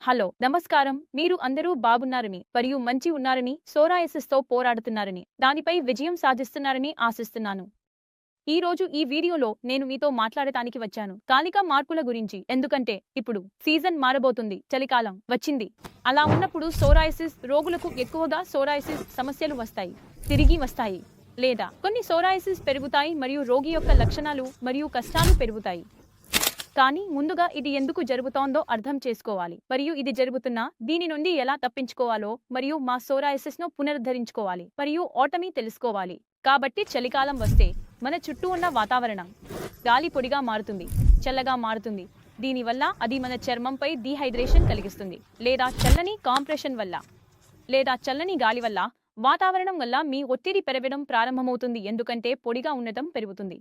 Hello నమస్కారం. మీరు అందరూ బాగున్నారని మరియు మంచి ఉన్నారని సోరాయసిస్తో పోరాడుతున్నారని దానిపై విజయం సాధిస్తున్నారని ఆశిస్తున్నాను. ఈ రోజు ఈ వీడియోలో నేను మీతో మాట్లాడటానికి వచ్చాను కాలిక మార్పుల గురించి. ఎందుకంటే ఇప్పుడు సీజన్ మారబోతుంది, చలికాలం వచ్చింది. అలా ఉన్నప్పుడు సోరాయసిస్ రోగులకు ఎక్కువగా సోరాయసిస్ సమస్యలు వస్తాయి, తిరిగి వస్తాయి, లేదా కొన్ని సోరాయసిస్ పెరుగుతాయి మరియు రోగి యొక్క లక్షణాలు మరియు కష్టాలు పెరుగుతాయి. కానీ ముందుగా ఇది ఎందుకు జరుగుతోందో అర్థం చేసుకోవాలి మరియు ఇది జరుగుతున్నా దీని నుండి ఎలా తప్పించుకోవాలో మరియు మా సోరాయసిస్ను పునరుద్ధరించుకోవాలి మరియు ఓటమి తెలుసుకోవాలి. కాబట్టి చలికాలం వస్తే మన చుట్టూ ఉన్న వాతావరణం గాలి పొడిగా మారుతుంది, చల్లగా మారుతుంది. దీనివల్ల అది మన చర్మంపై డీహైడ్రేషన్ కలిగిస్తుంది, లేదా చల్లని కాంప్రెషన్ వల్ల లేదా చల్లని గాలి వల్ల వాతావరణం వల్ల మీ ఒత్తిడి పెరగడం ప్రారంభమవుతుంది. ఎందుకంటే పొడిగా ఉండటం పెరుగుతుంది,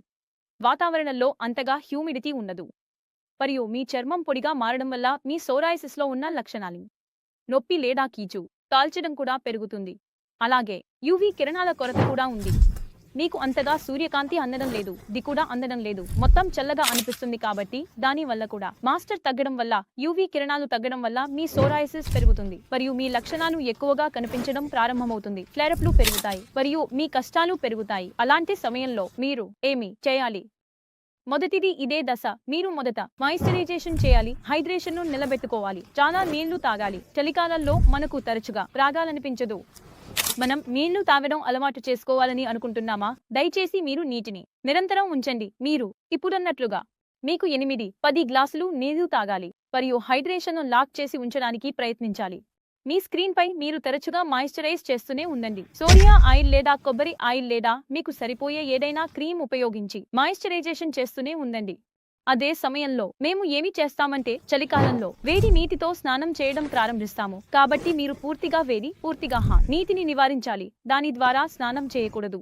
వాతావరణంలో అంతగా హ్యూమిడిటీ ఉండదు మరియు మీ చర్మం పొడిగా మారడం వల్ల మీ సోరాయసిస్లో ఉన్న లక్షణాలు నొప్పి లేదా కీచు కాల్చడం కూడా పెరుగుతుంది. అలాగే యూవీ కిరణాల కొరత కూడా ఉంది. మీకు అంతగా సూర్యకాంతి అందడం లేదు, ది కూడా అందడం లేదు, మొత్తం చల్లగా అనిపిస్తుంది. కాబట్టి దాని వల్ల కూడా మాస్టర్ తగ్గడం వల్ల యూవీ కిరణాలు తగ్గడం వల్ల మీ సోరాయసిస్ పెరుగుతుంది మరియు మీ లక్షణాలు ఎక్కువగా కనిపించడం ప్రారంభమవుతుంది. ఫ్లేరప్లు పెరుగుతాయి మరియు మీ కష్టాలు పెరుగుతాయి. అలాంటి సమయంలో మీరు ఏమి చేయాలి? మొదటిది ఇదే దశ. మీరు మొదట మాయిశ్చరైజేషన్ చేయాలి, హైడ్రేషన్ ను నిలబెట్టుకోవాలి, చాలా నీళ్లు తాగాలి. చలికాలంలో మనకు తరచుగా రాగాలనిపించదు. మనం నీళ్లు తాగడం అలవాటు చేసుకోవాలని అనుకుంటున్నామా? దయచేసి మీరు నీటిని నిరంతరం ఉంచండి. మీరు ఇప్పుడన్నట్లుగా మీకు 8-10 గ్లాసులు నీళ్లు తాగాలి మరియు హైడ్రేషన్ ను లాక్ చేసి ఉంచడానికి ప్రయత్నించాలి. మీ స్క్రీన్ పై మీరు తరచుగా మాయిశ్చరైజ్ చేస్తూనే ఉండండి. సోరియా ఆయిల్ లేదా కొబ్బరి ఆయిల్ లేదా మీకు సరిపోయే ఏదైనా క్రీమ్ ఉపయోగించి మాయిశ్చరైజేషన్ చేస్తూనే ఉండండి. అదే సమయంలో మేము ఏమి చేస్తామంటే చలికాలంలో వేడి నీటితో స్నానం చేయడం ప్రారంభిస్తాము. కాబట్టి మీరు పూర్తిగా నీటిని నివారించాలి, దాని ద్వారా స్నానం చేయకూడదు.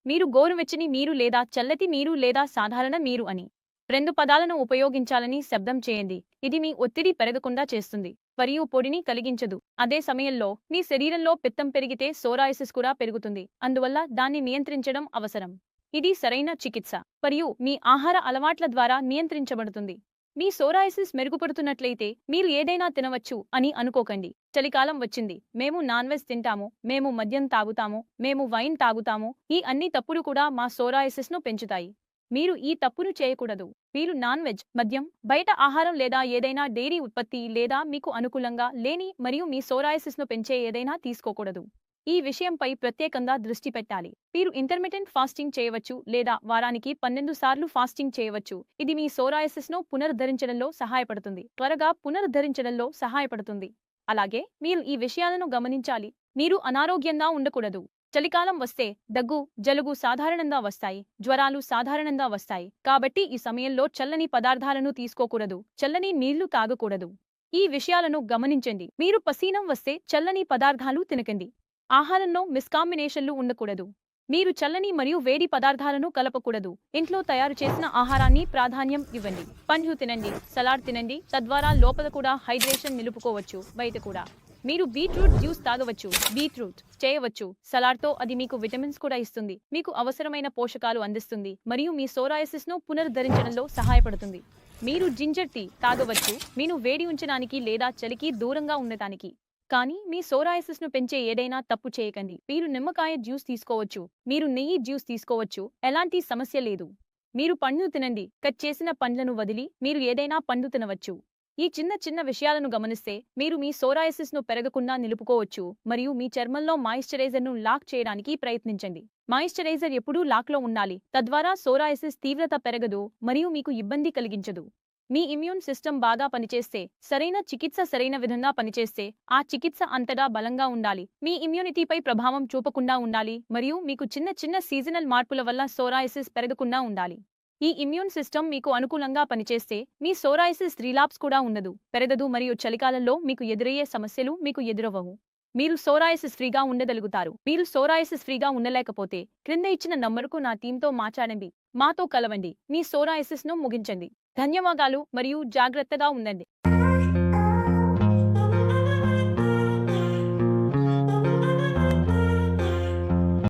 మీరు గోరువెచ్చని నీరు లేదా చల్లటి నీరు లేదా సాధారణ నీరు అని 2 పదాలను ఉపయోగించాలని శబ్దం చేయండి. ఇది మీ ఒత్తిడి పెరగకుండా చేస్తుంది మరియు పొడిని కలిగించదు. అదే సమయంలో మీ శరీరంలో పిత్తం పెరిగితే సోరాయసిస్ కూడా పెరుగుతుంది, అందువల్ల దాన్ని నియంత్రించడం అవసరం. ఇది సరైన చికిత్స మరియు మీ ఆహార అలవాట్ల ద్వారా నియంత్రించబడుతుంది. మీ సోరాయసిస్ మెరుగుపడుతున్నట్లయితే మీరు ఏదైనా తినవచ్చు అని అనుకోకండి. చలికాలం వచ్చింది, మేము నాన్ వెజ్ తింటాము, మేము మద్యం తాగుతాము, మేము వైన్ తాగుతాము. ఈ అన్ని తప్పులు కూడా మా సోరాయసిస్ను పెంచుతాయి. మీరు ఈ తప్పును చేయకూడదు. మీరు నాన్ వెజ్, మద్యం, బయట ఆహారం లేదా ఏదైనా డైరీ ఉత్పత్తి లేదా మీకు అనుకూలంగా లేని మరియు మీ సోరాయసిస్ను పెంచే ఏదైనా తీసుకోకూడదు. ఈ విషయంపై ప్రత్యేకంగా దృష్టి పెట్టాలి. మీరు ఇంటర్మిటెంట్ ఫాస్టింగ్ చేయవచ్చు లేదా వారానికి 12 సార్లు ఫాస్టింగ్ చేయవచ్చు. ఇది మీ సోరాయసిస్ను పునరుద్ధరించడంలో సహాయపడుతుంది, త్వరగా పునరుద్ధరించడంలో సహాయపడుతుంది. అలాగే మీరు ఈ విషయాలను గమనించాలి. మీరు అనారోగ్యంగా ఉండకూడదు. చలికాలం వస్తే దగ్గు, జలుబు సాధారణంగా వస్తాయి, జ్వరాలు సాధారణంగా వస్తాయి. కాబట్టి ఈ సమయంలో చల్లని పదార్థాలను తీసుకోకూడదు, చల్లని నీళ్లు తాగకూడదు. ఈ విషయాలను గమనించండి. మీరు పసీనం వస్తే చల్లని పదార్థాలు తినకండి. ఆహారంలో మిస్కాంబినేషన్లు ఉండకూడదు. మీరు చల్లని మరియు వేడి పదార్థాలను కలపకూడదు. ఇంట్లో తయారు చేసిన ఆహారాన్ని ప్రాధాన్యం ఇవ్వండి. పండ్లు తినండి, సలాడ్ తినండి, తద్వారా లోపల కూడా హైడ్రేషన్ నిలుపుకోవచ్చు. బయట కూడా మీరు బీట్రూట్ జ్యూస్ తాగవచ్చు, బీట్రూట్ చేయవచ్చు సలాడ్తో. అది మీకు విటమిన్స్ కూడా ఇస్తుంది, మీకు అవసరమైన పోషకాలు అందిస్తుంది మరియు మీ సోరాయసిస్ను పునరుద్ధరించడంలో సహాయపడుతుంది. మీరు జింజర్ టీ తాగవచ్చు, మీను వేడి ఉంచడానికి లేదా చలికి దూరంగా ఉండటానికి. కానీ మీ సోరాయసిస్ను పెంచే ఏదైనా తప్పు చేయకండి. మీరు నిమ్మకాయ జ్యూస్ తీసుకోవచ్చు, మీరు నెయ్యి జ్యూస్ తీసుకోవచ్చు, ఎలాంటి సమస్య లేదు. మీరు పండ్లు తినండి, కట్ చేసిన పండ్లను వదిలి మీరు ఏదైనా పండు తినవచ్చు. ఈ చిన్న చిన్న విషయాలను గమనిస్తే మీరు మీ సోరాయసిస్ను పెరగకుండా నిలుపుకోవచ్చు మరియు మీ చర్మంలో మాయిశ్చరైజర్ను లాక్ చేయడానికి ప్రయత్నించండి. మాయిశ్చరైజర్ ఎప్పుడూ లాక్లో ఉండాలి, తద్వారా సోరాయసిస్ తీవ్రత పెరగదు మరియు మీకు ఇబ్బంది కలిగించదు. మీ ఇమ్యూన్ సిస్టమ్ బాగా పనిచేస్తే, సరైన చికిత్స సరైన విధంగా పనిచేస్తే, ఆ చికిత్స అంతటా బలంగా ఉండాలి, మీ ఇమ్యూనిటీపై ప్రభావం చూపకుండా ఉండాలి మరియు మీకు చిన్న చిన్న సీజనల్ మార్పుల వల్ల సోరాయసిస్ పెరగకుండా ఉండాలి. ఈ ఇమ్యూన్ సిస్టమ్ మీకు అనుకూలంగా పనిచేస్తే మీ సోరాయసిస్ రీలాప్స్ కూడా ఉండదు, పెరగదు మరియు చలికాలంలో మీకు ఎదురయ్యే సమస్యలు మీకు ఎదురవ్వవు. మీరు సోరాయసిస్ ఫ్రీగా ఉండగలుగుతారు. మీరు సోరాయసిస్ ఫ్రీగా ఉండలేకపోతే క్రింద ఇచ్చిన నంబరుకు నా టీంతో మాట్లాడండి, మాతో కలవండి, మీ సోరాయసిస్ను ముగించండి. ధన్యవాదాలు మరియు జాగ్రత్తగా ఉండండి.